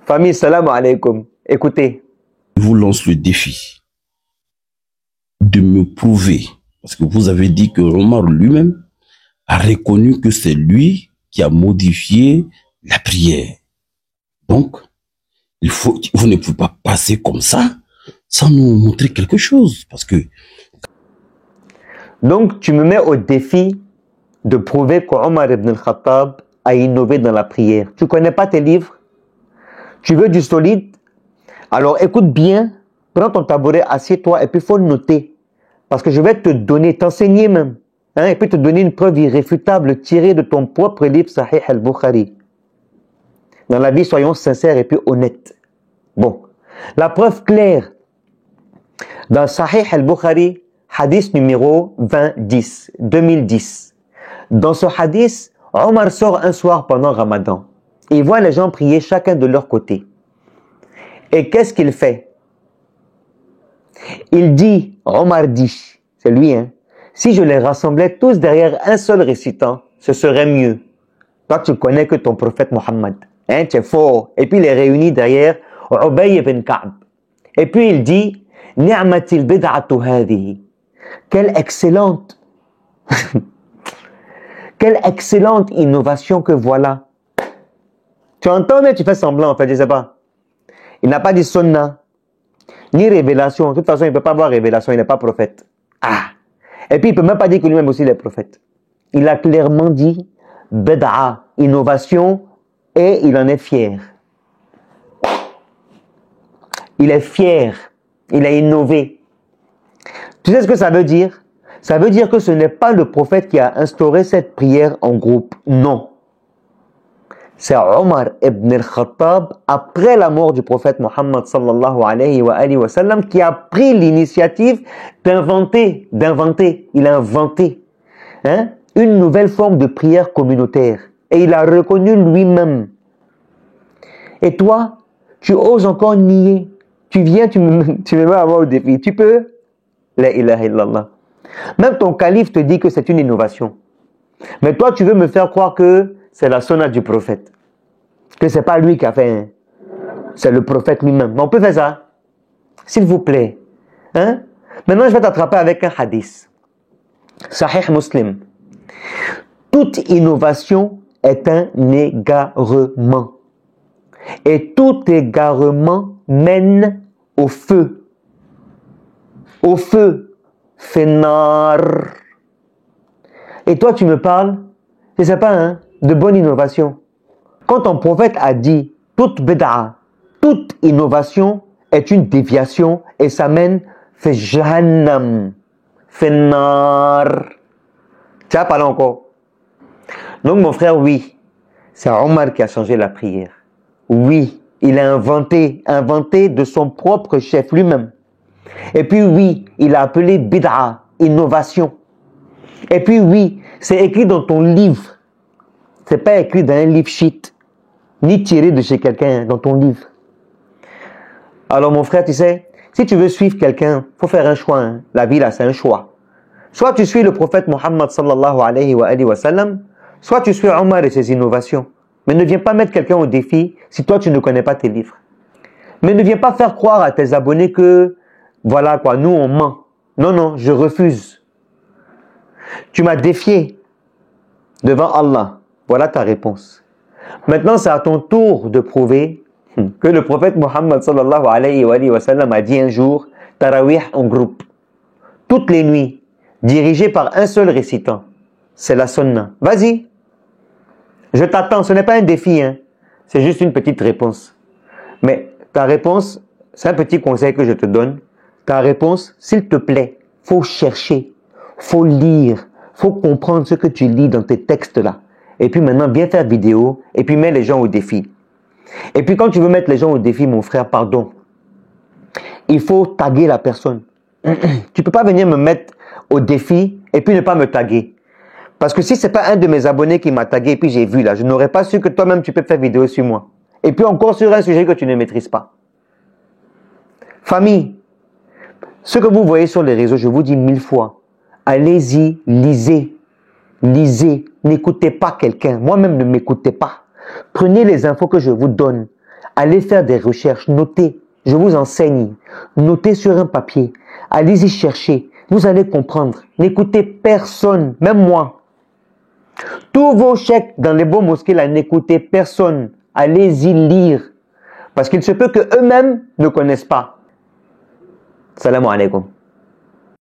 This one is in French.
Famille, salam alaikum. Écoutez. Je vous lance le défi de me prouver, parce que vous avez dit que Omar lui-même a reconnu que c'est lui qui a modifié la prière. Donc, vous ne pouvez pas passer comme ça sans nous montrer quelque chose, parce que... Donc, tu me mets au défi de prouver qu'Omar ibn al-Khattab a innové dans la prière. Tu connais pas tes livres? Tu veux du solide? Alors écoute bien, prends ton tabouret, assieds-toi et puis il faut noter. Parce que je vais te donner, t'enseigner même, et puis te donner une preuve irréfutable tirée de ton propre livre Sahih al-Bukhari. Dans la vie, soyons sincères et puis honnêtes. Bon, la preuve claire, dans Sahih al-Bukhari, hadith numéro 2010. Dans ce hadith, Omar sort un soir pendant Ramadan. Il voit les gens prier chacun de leur côté. Et qu'est-ce qu'il fait? Il dit, Omar dit, c'est lui, si je les rassemblais tous derrière un seul récitant, ce serait mieux. Toi, tu connais que ton prophète Mohammed. Tu es fort. Et puis il les réunit derrière Ubay ibn Ka'b. Et puis il dit, Ni'matil bid'atu hadhihi. Quelle excellente innovation que voilà. Tu entends, mais tu fais semblant, en fait, je sais pas. Il n'a pas dit sunnah, ni révélation. De toute façon, il ne peut pas avoir révélation, il n'est pas prophète. Et puis, il ne peut même pas dire que lui-même aussi il est prophète. Il a clairement dit bid'a, innovation, et il en est fier. Il est fier. Il a innové. Tu sais ce que ça veut dire? Ça veut dire que ce n'est pas le prophète qui a instauré cette prière en groupe. Non. C'est Omar ibn al-Khattab, après la mort du prophète Mohammed sallallahu alayhi wa sallam, qui a pris l'initiative d'inventer. Il a inventé une nouvelle forme de prière communautaire. Et il a reconnu lui-même. Et toi, tu oses encore nier. Tu viens, tu me mets à moi au défi. Tu peux? La ilaha illallah. Même ton calife te dit que c'est une innovation. Mais toi, tu veux me faire croire que c'est la sunna du prophète. Que c'est pas lui qui a fait. C'est le prophète lui-même. Mais on peut faire ça. S'il vous plaît. Maintenant, je vais t'attraper avec un hadith. Sahih Muslim. Toute innovation est un égarement. Et tout égarement mène au feu. Au feu. Finnar. Et toi, tu me parles, je sais pas, de bonne innovation. Quand ton prophète a dit toute bid'a, toute innovation est une déviation et ça mène fi jahannam, finnar. Tu as parlé encore. Donc mon frère, oui, c'est Omar qui a changé la prière. Oui, il a inventé de son propre chef lui-même. Et puis oui, il a appelé bid'a, innovation. Et puis oui, c'est écrit dans ton livre. C'est pas écrit dans un livre sheet, ni tiré de chez quelqu'un dans ton livre. Alors mon frère, tu sais, si tu veux suivre quelqu'un, faut faire un choix. La vie là, c'est un choix. Soit tu suis le prophète Mohammed sallallahu alayhi wa sallam, soit tu suis Omar et ses innovations. Mais ne viens pas mettre quelqu'un au défi si toi tu ne connais pas tes livres. Mais ne viens pas faire croire à tes abonnés que, voilà quoi, nous on ment. Non, non, je refuse. Tu m'as défié devant Allah. Voilà ta réponse. Maintenant, c'est à ton tour de prouver que le prophète Mohammed sallallahu alayhi wa sallam a dit un jour, Tarawih en groupe, toutes les nuits, dirigé par un seul récitant. C'est la sunna. Vas-y. Je t'attends. Ce n'est pas un défi, c'est juste une petite réponse. Mais ta réponse, c'est un petit conseil que je te donne. Ta réponse, s'il te plaît, faut chercher, faut lire, faut comprendre ce que tu lis dans tes textes là. Et puis maintenant, viens faire vidéo et puis mets les gens au défi. Et puis quand tu veux mettre les gens au défi, mon frère, pardon, il faut taguer la personne. Tu peux pas venir me mettre au défi et puis ne pas me taguer. Parce que si c'est pas un de mes abonnés qui m'a tagué et puis j'ai vu là, je n'aurais pas su que toi-même tu peux faire vidéo sur moi. Et puis encore sur un sujet que tu ne maîtrises pas. Famille, ce que vous voyez sur les réseaux, je vous dis 1000 fois, allez-y, lisez, lisez, n'écoutez pas quelqu'un. Moi-même, ne m'écoutez pas. Prenez les infos que je vous donne. Allez faire des recherches, notez. Je vous enseigne. Notez sur un papier. Allez-y chercher. Vous allez comprendre. N'écoutez personne, même moi. Tous vos chèques dans les beaux mosquées, là, n'écoutez personne. Allez-y lire. Parce qu'il se peut qu'eux-mêmes ne connaissent pas. Salam alaikum.